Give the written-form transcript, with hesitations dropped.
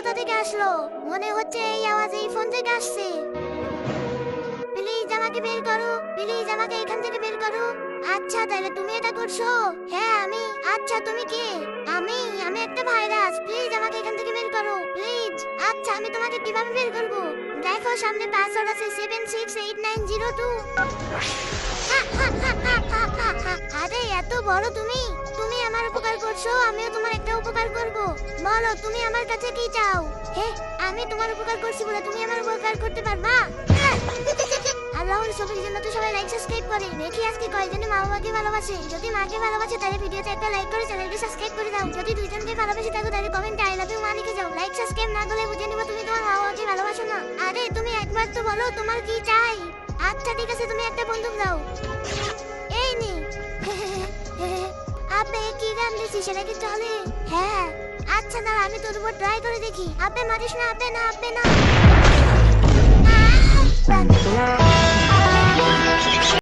কোথা থেকে আসলো? মনে হচ্ছে এই আওয়াজ এই ফোন থেকে আসছে। প্লিজ আমাকে বের করো, প্লিজ আমাকে এখান থেকে বের করো। আচ্ছা তাহলে তুমি এটা করছো? হ্যাঁ আমি। আচ্ছা তুমি কে? আমি আমি একটা ভাইরাস, প্লিজ আমাকে এখান থেকে বের করো প্লিজ। আচ্ছা আমি তোমাকে কিভাবে বের করব? দেখো সামনে পাসওয়ার্ড আছে 768902। আরে এত বড় তুমি, তুমি আমার উপকার করছো, আমিও তোমার একটা উপকার করব। বলো তুমি আমার কাছে কি চাও? হে, আমি তোমার উপকার করছি বলে তুমি আমার উপকার করতে পারবা? আল্লাহর ছবির জন্য তো সবাই লাইক সাবস্ক্রাইব করে। দেখি আজকে কয়জনে মা বাবাকে ভালোবাসে। যদি মাকে ভালোবাসে তাহলে ভিডিওতে একটা লাইক করে চ্যানেলকে সাবস্ক্রাইব করে দাও। যদি দুইজনকে ভালোবাসে থাকো তাহলে কমেন্টে আই লাভ ইউ মা লিখে যাও। লাইক সাবস্ক্রাইব না করলে বুঝে নিব তুমি তোমার মা বাবাকে ভালোবাসো না। আরে তুমি একবার তো বলো তোমার কি চাই? আচ্ছা ঠিক আছে তুমি একটা বন্দুক দাও। এই নে। আপে কি গান দিছি সেটা কি চলে? হ্যাঁ। আচ্ছা দাঁড়া আমি তোর উপর ট্রাই করে দেখি। আপে মারিস না, আপে না, আপে না।